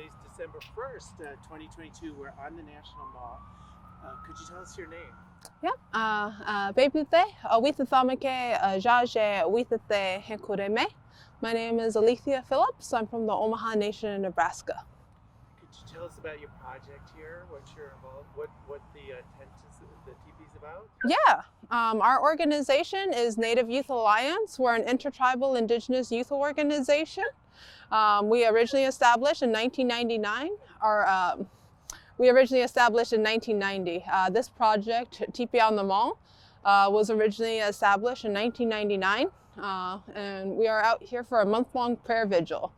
Today's December 1st, 2022. We're on the National Mall. Could you tell us your name? My name is Alethea Phillips. I'm from the Omaha Nation in Nebraska. Could you tell us about your project here? What you're involved? What the tent is, the teepee is about? Yeah, our organization is Native Youth Alliance. We're an intertribal Indigenous youth organization. We originally established in 1999. We originally established in 1990. This project, Teepee on the Mall, was originally established in 1999, and we are out here for a month-long prayer vigil.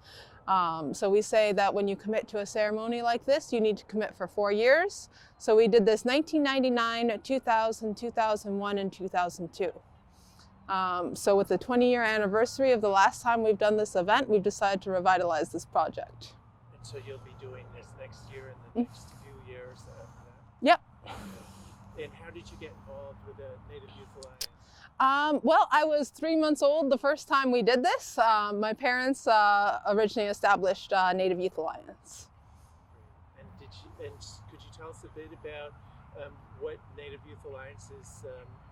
So we say that when you commit to a ceremony like this, you need to commit for 4 years. So we did this 1999, 2000, 2001, and 2002. So with the 20-year anniversary of the last time we've done this event, we've decided to revitalize this project. And so you'll be doing this next year and the next few years after that? Yep. And how did you get involved with the Native Youth Alliance? Well, I was 3 months old the first time we did this. My parents originally established Native Youth Alliance. And could you tell us a bit about what Native Youth Alliance is,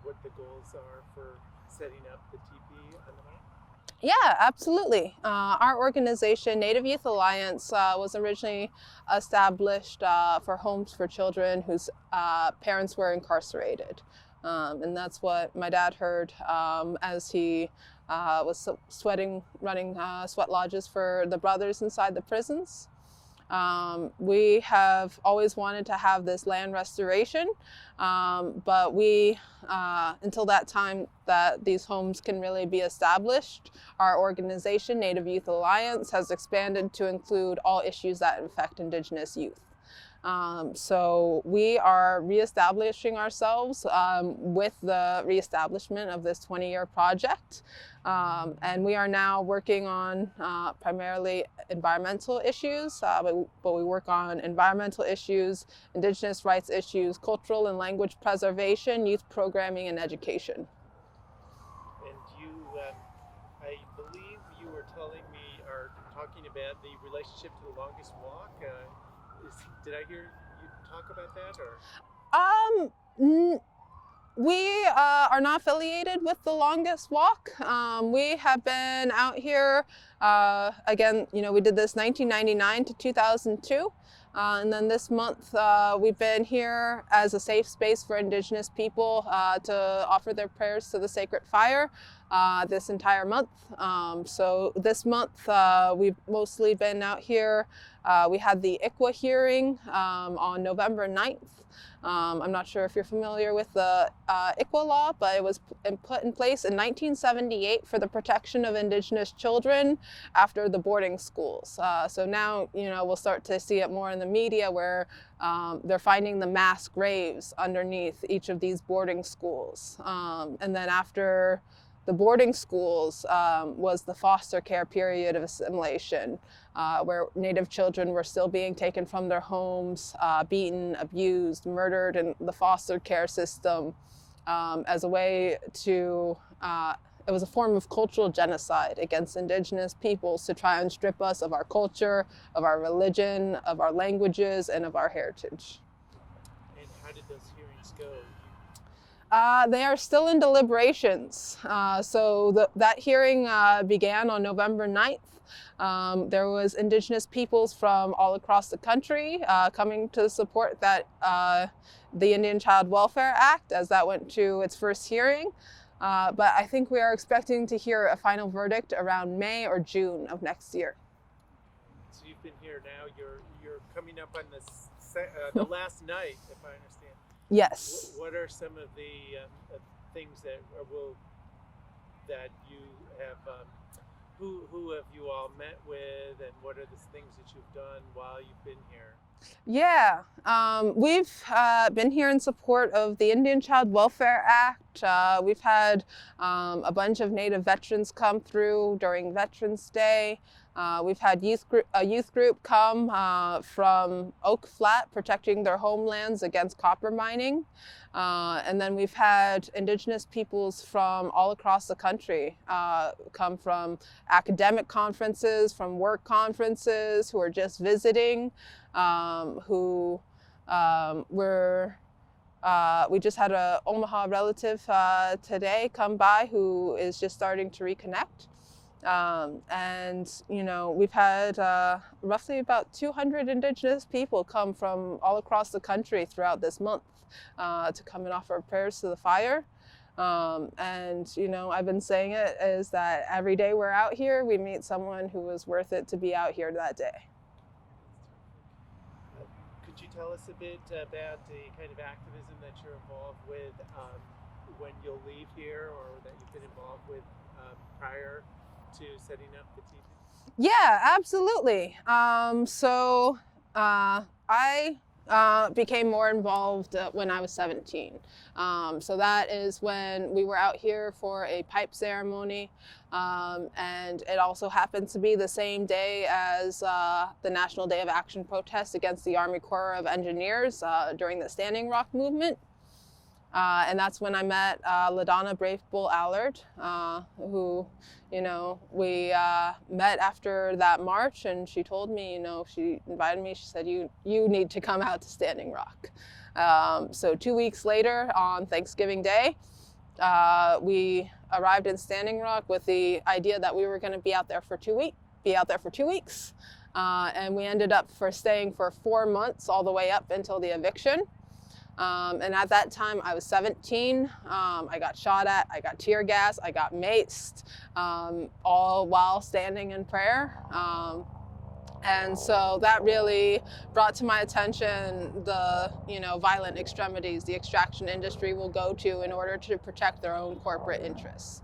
what the goals are for setting up the teepee on the mall? Yeah, absolutely. Our organization, Native Youth Alliance, was originally established for homes for children whose parents were incarcerated. And that's what my dad heard as he was running sweat lodges for the brothers inside the prisons. We have always wanted to have this land restoration, but until that time that these homes can really be established, our organization, Native Youth Alliance, has expanded to include all issues that affect Indigenous youth. So we are reestablishing ourselves with the reestablishment of this 20-year project. And we are now working on primarily environmental issues, but we work on environmental issues, Indigenous rights issues, cultural and language preservation, youth programming, and education. And I believe you were telling me or talking about the relationship to the longest walk. Did I hear you talk about that, or? We are not affiliated with the longest walk. We have been out here, again, we did this 1999 to 2002. And then this month, we've been here as a safe space for Indigenous people to offer their prayers to the sacred fire this entire month. So this month, we've mostly been out here. We had the ICWA hearing on November 9th. I'm not sure if you're familiar with the ICWA law, but it was put in place in 1978 for the protection of Indigenous children after the boarding schools. So now, we'll start to see it more in the media where they're finding the mass graves underneath each of these boarding schools. And then after the boarding schools was the foster care period of assimilation, where Native children were still being taken from their homes, beaten, abused, murdered in the foster care system as a way to, it was a form of cultural genocide against Indigenous peoples to try and strip us of our culture, of our religion, of our languages, and of our heritage. And how did those hearings go? They are still in deliberations. So that hearing began on November 9th. There was Indigenous peoples from all across the country coming to support that the Indian Child Welfare Act as that went to its first hearing. But I think we are expecting to hear a final verdict around May or June of next year. So you've been here now. You're coming up on the last night, if I understand. Yes. What are some of the things that you have? Who have you all met with, and what are the things that you've done while you've been here? Yeah, we've been here in support of the Indian Child Welfare Act. We've had a bunch of Native veterans come through during Veterans Day. We've had a youth group come from Oak Flat protecting their homelands against copper mining. And then we've had Indigenous peoples from all across the country come from academic academic conferences, from work conferences, who are just visiting, who we just had a Omaha relative today come by who is just starting to reconnect. And we've had roughly about 200 Indigenous people come from all across the country throughout this month to come and offer prayers to the fire. I've been saying it is that every day we're out here, we meet someone who was worth it to be out here that day. Could you tell us a bit about the kind of activism that you're involved with when you'll leave here, or that you've been involved with prior to setting up the TV? Yeah, absolutely. I became more involved when I was 17. So that is when we were out here for a pipe ceremony. And it also happened to be the same day as the National Day of Action protest against the Army Corps of Engineers during the Standing Rock movement. And that's when I met LaDonna Brave Bull Allard, who, we met after that march, and she told me, she invited me, she said, you need to come out to Standing Rock. So 2 weeks later, on Thanksgiving Day, we arrived in Standing Rock with the idea that we were going to be out there for 2 weeks. And we ended up staying for 4 months, all the way up until the eviction. And at that time, I was 17. I got shot at, I got tear gas, I got maced, all while standing in prayer. And so that really brought to my attention the, violent extremities the extraction industry will go to in order to protect their own corporate interests.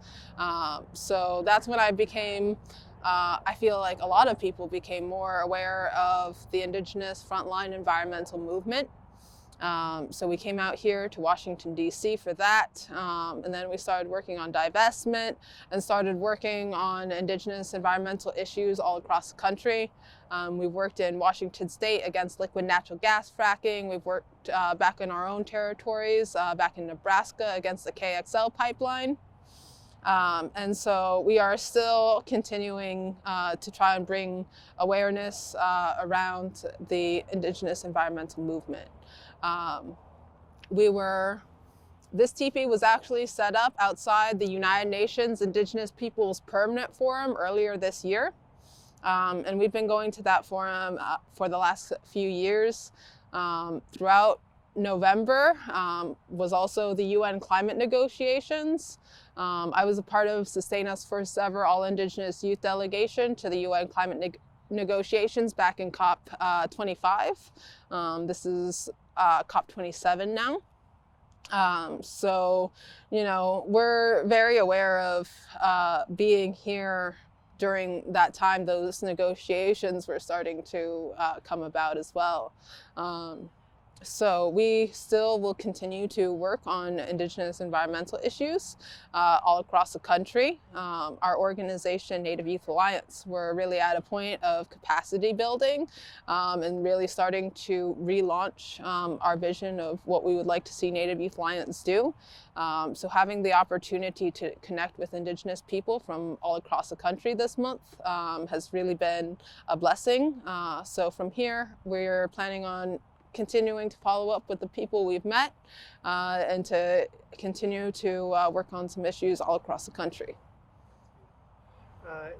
So that's when I became, I feel like a lot of people became more aware of the Indigenous frontline environmental movement. So we came out here to Washington, D.C. for that, and then we started working on divestment and started working on Indigenous environmental issues all across the country. We've worked in Washington State against liquid natural gas fracking. We've worked back in our own territories, back in Nebraska against the KXL pipeline. And so we are still continuing to try and bring awareness around the Indigenous environmental movement. This teepee was actually set up outside the United Nations Indigenous Peoples Permanent Forum earlier this year. And we've been going to that forum for the last few years. Throughout November was also the UN climate negotiations. I was a part of Sustain Us First Ever All Indigenous Youth Delegation to the UN climate negotiations back in COP 25. This is COP 27 now. So, we're very aware of being here during that time. Those negotiations were starting to come about as well. So we still will continue to work on Indigenous environmental issues all across the country. Our organization, Native Youth Alliance, we're really at a point of capacity building and really starting to relaunch our vision of what we would like to see Native Youth Alliance do. So having the opportunity to connect with Indigenous people from all across the country this month has really been a blessing. So from here, we're planning on continuing to follow up with the people we've met and to continue to work on some issues all across the country.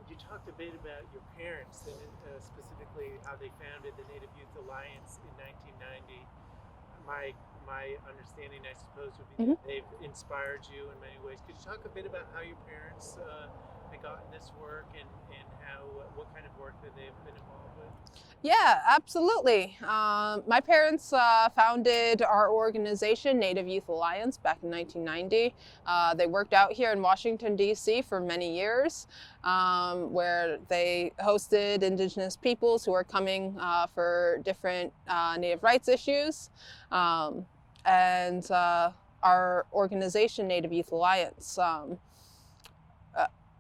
You talked a bit about your parents and specifically how they founded the Native Youth Alliance in 1990. My understanding, I suppose, would be that they've inspired you in many ways. Could you talk a bit about how your parents had gotten this work and what kind of work that they've been involved with? Yeah, absolutely. My parents founded our organization, Native Youth Alliance, back in 1990. They worked out here in Washington, D.C. for many years, where they hosted Indigenous peoples who were coming for different Native rights issues. And our organization, Native Youth Alliance,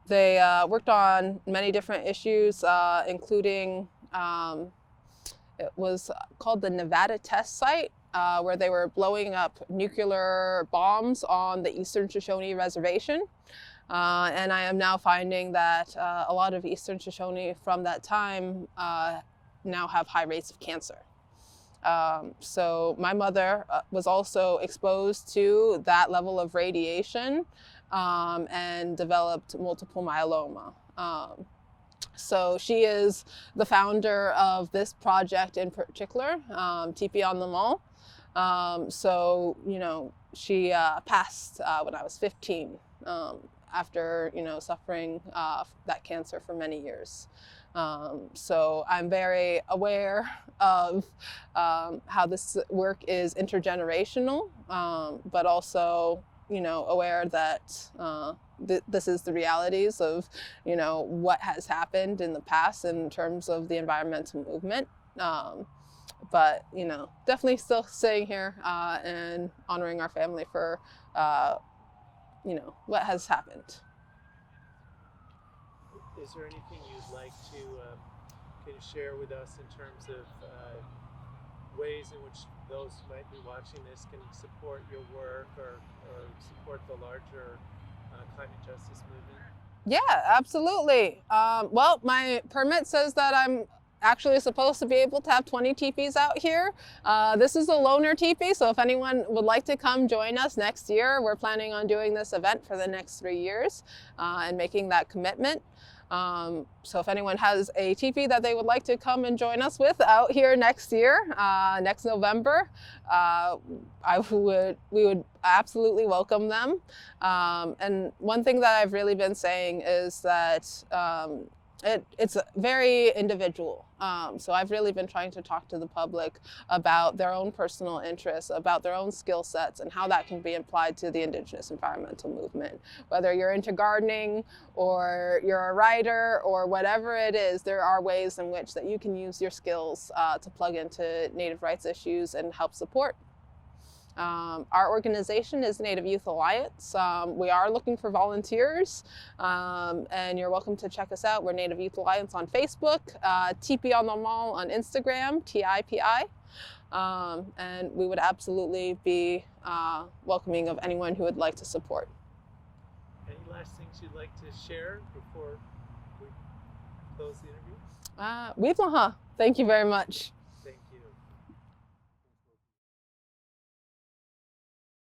they worked on many different issues, including it was called the Nevada Test Site, where they were blowing up nuclear bombs on the Eastern Shoshone Reservation. And I am now finding that a lot of Eastern Shoshone from that time now have high rates of cancer. So my mother was also exposed to that level of radiation and developed multiple myeloma. So she is the founder of this project in particular, TP on the Mall. So, you know, she passed when I was 15 after, you know, suffering that cancer for many years. So I'm very aware of how this work is intergenerational, but also, you know, aware that this is the realities of, you know, what has happened in the past in terms of the environmental movement. But, you know, definitely still sitting here and honoring our family for, you know, what has happened. Is there anything you'd like to kind of share with us in terms of ways in which those who might be watching this can support your work or support the larger climate justice movement? Yeah, absolutely. Well, my permit says that I'm actually supposed to be able to have 20 teepees out here. This is a loaner teepee, so if anyone would like to come join us next year, we're planning on doing this event for the next 3 years and making that commitment. So if anyone has a teepee that they would like to come and join us with out here next year, next November, we would absolutely welcome them. And one thing that I've really been saying is that it's very individual. So I've really been trying to talk to the public about their own personal interests, about their own skill sets, and how that can be applied to the Indigenous environmental movement. Whether you're into gardening or you're a writer or whatever it is, there are ways in which that you can use your skills to plug into Native rights issues and help support. Our organization is Native Youth Alliance. We are looking for volunteers, and you're welcome to check us out. We're Native Youth Alliance on Facebook, TP on the Mall on Instagram, TIPI, and we would absolutely be welcoming of anyone who would like to support. Any last things you'd like to share before we close the interview? Weeblaha. Thank you very much.